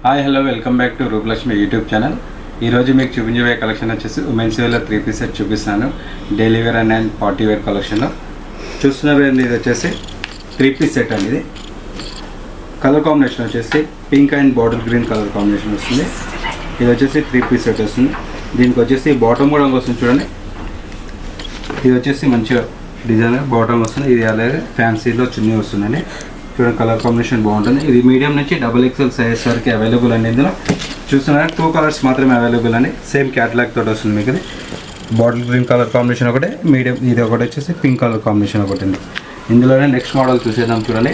Hi hello welcome back to Rupalakshmi YouTube channel. ఈరోజు మీకు చూపించబోయే కలెక్షన్ వచ్చేసి ఉమెన్స్ వేర్లో 3 సెట్ చూపిస్తాను. Daily wear and party wear కలెక్షన్లో చూస్తున్నారు. ఇది వచ్చేసి 3 సెట్ అండి. ఇది కలర్ కాంబినేషన్ వచ్చేసి pink and bottle green colour combination వస్తుంది. ఇది వచ్చేసి 3 సెట్ వస్తుంది. దీనికి వచ్చేసి బాటమ్ కూడా వస్తుంది చూడండి. ఇది వచ్చేసి మంచిగా డిజైన్ బాటమ్ వస్తుంది. ఇది అలాగే ఫ్యాన్సీలో చున్నీ వస్తుందండి. చూడండి కలర్ కాంబినేషన్ బాగుంటుంది. ఇది మీడియం నుంచి XXL సైజ్ వరకు అవైలబుల్ అండి. ఇందులో చూస్తున్నారు 2 కలర్స్ మాత్రమే అవైలబుల్ అండి. సేమ్ క్యాటలాగ్ తోటి వస్తుంది మీకు. ఇది బాటిల్ గ్రీన్ కలర్ కాంబినేషన్ ఒకటే, మీడియం ఇది ఒకటి వచ్చేసి పింక్ కలర్ కాంబినేషన్ ఒకటి ఉంది. ఇందులోనే నెక్స్ట్ మోడల్ చూసేద్దాం చూడండి.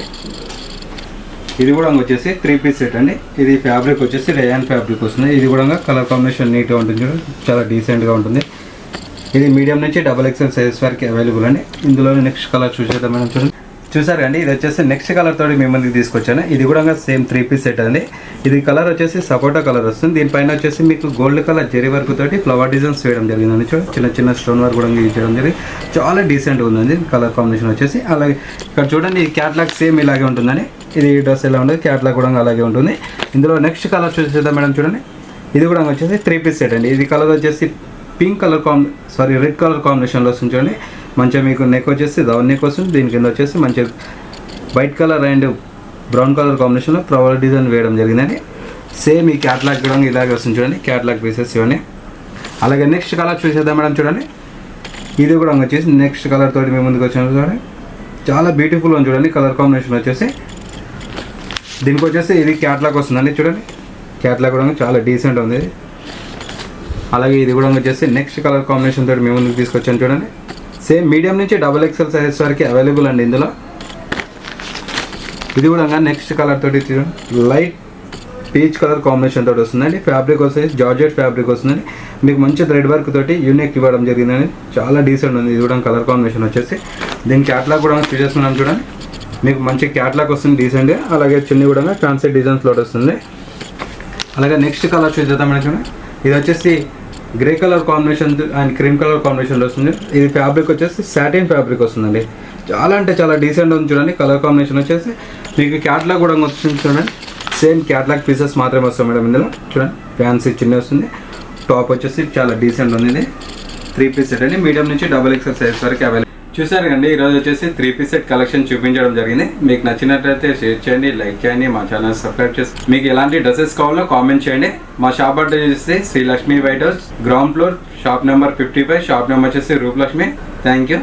ఇది కూడా వచ్చేసి 3 సెట్ అండి. ఇది ఫ్యాబ్రిక్ వచ్చేసి రేయాన్ ఫ్యాబ్రిక్ వస్తుంది. ఇది కూడా కలర్ కాంబినేషన్ నీట్గా ఉంటుంది చూడండి, చాలా డీసెంట్గా ఉంటుంది. ఇది మీడియం నుంచి XXL సైజ్ వరకు అవైలబుల్ అండి. ఇందులోనే నెక్స్ట్ కలర్ చూసేద్దాం మేడం. చూడండి చూసారు అండి. ఇది వచ్చేసి నెక్స్ట్ కలర్ తోటి మీ ముందుకు తీసుకొచ్చాను. ఇది కూడా సేమ్ 3 సెట్ అండి. ఇది కలర్ వచ్చేసి సపోటా కలర్ వస్తుంది. దీనిపైన వచ్చేసి మీకు గోల్డ్ కలర్ జెరీ వర్క్ తోటి ఫ్లవర్ డిజైన్స్ వేయడం జరిగిందండి. చూడండి చిన్న చిన్న స్టోన్ వర్క్ కూడా యూజ్ చేయడం జరిగింది. చాలా డీసెంట్గా ఉందండి కలర్ కాంబినేషన్ వచ్చేసి. అలాగే ఇక్కడ చూడండి ఈ క్యాట్లాగ్ సేమ్ ఇలాగే ఉంటుందని. ఇది డ్రెస్ ఎలా ఉంటుంది, క్యాట్లాగ్ కూడా అలాగే ఉంటుంది. ఇందులో నెక్స్ట్ కలర్ చూసేద్దాం మేడం. చూడండి ఇది కూడా వచ్చేసి 3 సెట్ అండి. ఇది కలర్ వచ్చేసి పింక్ కలర్ రెడ్ కలర్ కాంబినేషన్లో వస్తుంది చూడండి. మంచిగా మీకు నెక్ వచ్చేసి రౌండ్ నెక్ వస్తుంది. దీని కింద వచ్చేసి మంచిగా white colour and brown colour కాంబినేషన్లో ఫ్లవర్ డిజైన్ వేయడం జరిగిందండి. సేమ్ ఈ క్యాట్లాగ్ కూడా ఇలాగే వస్తుంది చూడండి, క్యాట్లాగ్ పీసెస్ ఇవన్నీ. అలాగే నెక్స్ట్ కలర్ చూసేద్దాం మేడం. చూడండి ఇది కూడా వచ్చేసి నెక్స్ట్ కలర్ తోటి మేము ముందుకు వచ్చాము చూడండి. చాలా బ్యూటిఫుల్ ఉంది చూడండి కలర్ కాంబినేషన్ వచ్చేసి. దీనికి వచ్చేసి ఇది క్యాట్లాగ్ వస్తుందండి చూడండి. క్యాట్లాగ్ కూడా చాలా డీసెంట్ ఉంది. అలాగే ఇది కూడా వచ్చేసి నెక్స్ట్ కలర్ కాంబినేషన్ తోటి మేము ముందుకు తీసుకొచ్చాను చూడండి. సేమ్ మీడియం నుంచి XXL సైజ్ వరకు అవైలబుల్ అండి. ఇందులో ఇది కూడా నెక్స్ట్ కలర్ తోటి లైట్ పీచ్ కలర్ కాంబినేషన్ తోటి వస్తుందండి. ఫ్యాబ్రిక్ వచ్చేసి జార్జెట్ ఫ్యాబ్రిక్ వస్తుందండి. మీకు మంచి థ్రెడ్ వర్క్ తోటి యూనిక్ ఇవ్వడం జరిగిందండి. చాలా డీసెంట్ ఉంది. ఇది కూడా కలర్ కాంబినేషన్ వచ్చేసి. దీని క్యాట్లాగ్ కూడా చూసేస్తున్నాం చూడండి. మీకు మంచి క్యాట్లాగ్ వస్తుంది డీసెంట్గా. అలాగే చున్నీ కూడా ఫ్యాన్సీ డిజైన్స్ తోటి వస్తుంది. అలాగే నెక్స్ట్ కలర్ చూద్దాం చూడండి. ఇది వచ్చేసి grey colour combination and cream colour కాంబినేషన్లో వస్తుంది. ఇది ఫ్యాబ్రిక్ వచ్చేసి సాటిన్ ఫ్యాబ్రిక్ వస్తుందండి. చాలా అంటే చాలా డీసెంట్ ఉంది చూడండి. కలర్ కాంబినేషన్ వచ్చేసి మీకు క్యాట్లాగ్ కూడా వస్తుంది చూడండి. సేమ్ క్యాట్లాగ్ పీసెస్ మాత్రమే వస్తాయి మేడం. ఇందులో చూడండి ఫ్యాన్సీ చిన్న వస్తుంది. టాప్ వచ్చేసి చాలా డీసెంట్ ఉంది. ఇది 3 సెట్ అండి. మీడియం నుంచి XXL సైజ్ వరకు అవైలబుల్. చూసారు కండి ఈరోజు వచ్చేసి 3 సెట్ కలెక్షన్ చూపించడం జరిగింది. మీకు నచ్చినట్లయితే షేర్ చేయండి, లైక్ చేయండి, మా ఛానల్ సబ్స్క్రైబ్ చేసి మీకు ఎలాంటి డ్రెస్సెస్ కావాలో కామెంట్ చేయండి. మా షాప్ అడ్రస్ వచ్చేసి Sri Lakshmi white house, ground floor, shop number 55. Shop number వచ్చేసి రూపలక్ష్మి. Thank you.